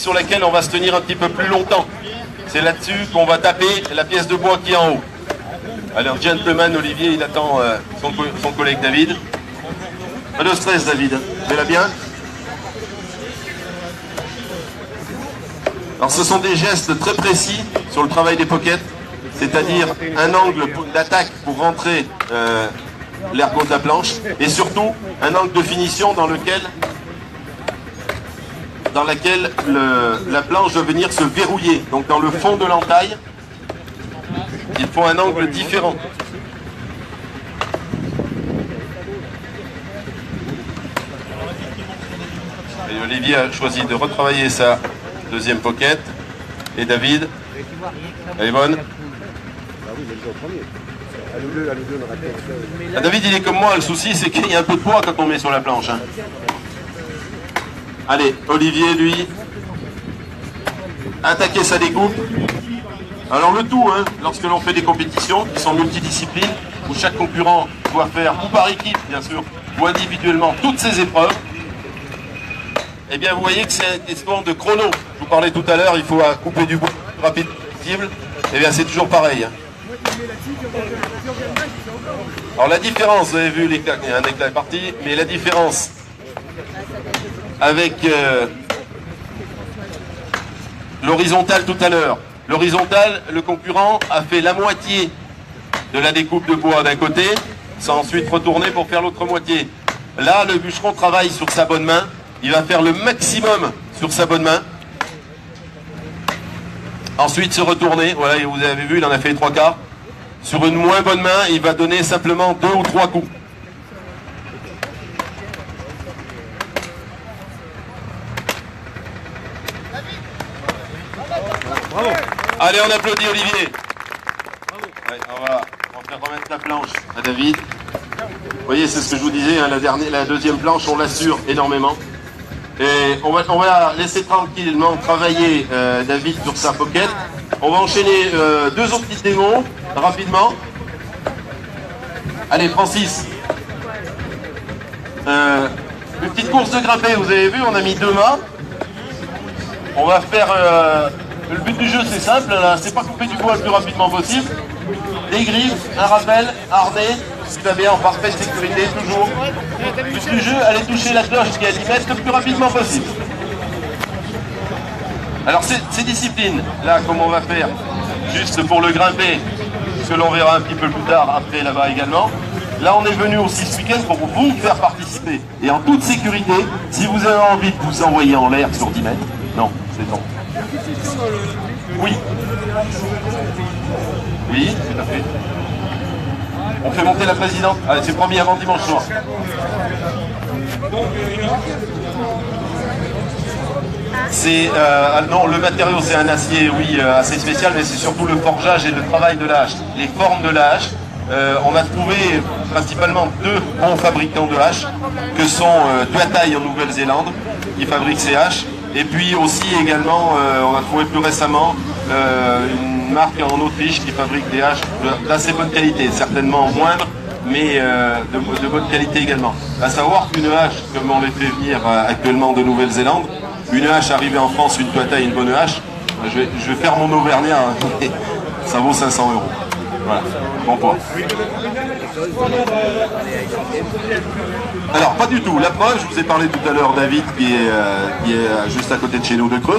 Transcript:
sur laquelle on va se tenir un petit peu plus longtemps. C'est là-dessus qu'on va taper la pièce de bois qui est en haut. Alors, gentleman, Olivier, il attend son collègue David. Pas de stress, David. Tu la bien? Alors, ce sont des gestes très précis sur le travail des pockets, c'est-à-dire un angle d'attaque pour rentrer l'ergot de la planche, et surtout un angle de finition dans laquelle la planche doit venir se verrouiller. Donc dans le fond de l'entaille, il faut un angle différent. Et Olivier a choisi de retravailler sa deuxième pocket. Et David, elle est bonne? Ah, David, il est comme moi, le souci c'est qu'il y a un peu de poids quand on met sur la planche. Hein. Allez, Olivier, lui, attaquer sa découpe. Alors le tout, hein, lorsque l'on fait des compétitions qui sont multidisciplines, où chaque concurrent doit faire, ou par équipe bien sûr, ou individuellement, toutes ses épreuves, eh bien vous voyez que c'est une question de chrono. Je vous parlais tout à l'heure, il faut couper du bois le plus rapide possible. Eh bien c'est toujours pareil. Hein. Alors la différence, vous avez vu l'éclat, il y a un éclat est parti, mais la différence avec l'horizontale tout à l'heure. L'horizontale, le concurrent a fait la moitié de la découpe de bois d'un côté, sans ensuite retourner pour faire l'autre moitié. Là, le bûcheron travaille sur sa bonne main, il va faire le maximum sur sa bonne main. Ensuite, se retourner, voilà, vous avez vu, il en a fait les 3/4. Sur une moins bonne main, il va donner simplement 2 ou 3 coups. Bravo. Allez, on applaudit Olivier. Ouais, on va faire remettre la planche à David. Vous voyez, c'est ce que je vous disais, hein, la deuxième planche, on l'assure énormément. Et on va laisser tranquillement travailler David sur sa pocket. On va enchaîner 2 autres petites démos, rapidement. Allez, Francis. Une petite course de grimpé, vous avez vu, on a mis 2 mâts. On va faire... le but du jeu, c'est simple, c'est pas couper du bois le plus rapidement possible. Des griffes, un rappel, harnais, tout va bien, en parfaite sécurité, toujours. Le but du jeu, allez toucher la cloche qui est à 10 mètres le plus rapidement possible. Alors ces disciplines, là, comme on va faire, juste pour le grimper, ce que l'on verra un petit peu plus tard, après là-bas également. Là, on est venu aussi ce week-end pour vous faire participer. Et en toute sécurité, si vous avez envie de vous envoyer en l'air sur 10 mètres, non, c'est non. Oui. Oui, tout à fait. On fait monter la présidente. Allez, c'est promis avant dimanche soir. C'est non, le matériau c'est un acier, oui, assez spécial, mais c'est surtout le forgeage et le travail de la hache. Les formes de la hache, on a trouvé principalement 2 bons fabricants de haches, que sont Tuatay en Nouvelle-Zélande, qui fabrique ces haches, et puis aussi également, on a trouvé plus récemment une marque en Autriche qui fabrique des haches d'assez bonne qualité, certainement moindre, mais de bonne qualité également. À savoir qu'une hache, comme on les fait venir actuellement de Nouvelle-Zélande, une hache arrivée en France, une Tuatay, une bonne hache, je vais faire mon auvergnat, hein, ça vaut 500 €. Voilà, bon poids. Alors, pas du tout. La preuve, je vous ai parlé tout à l'heure, David, qui est juste à côté de chez nous de Creuse.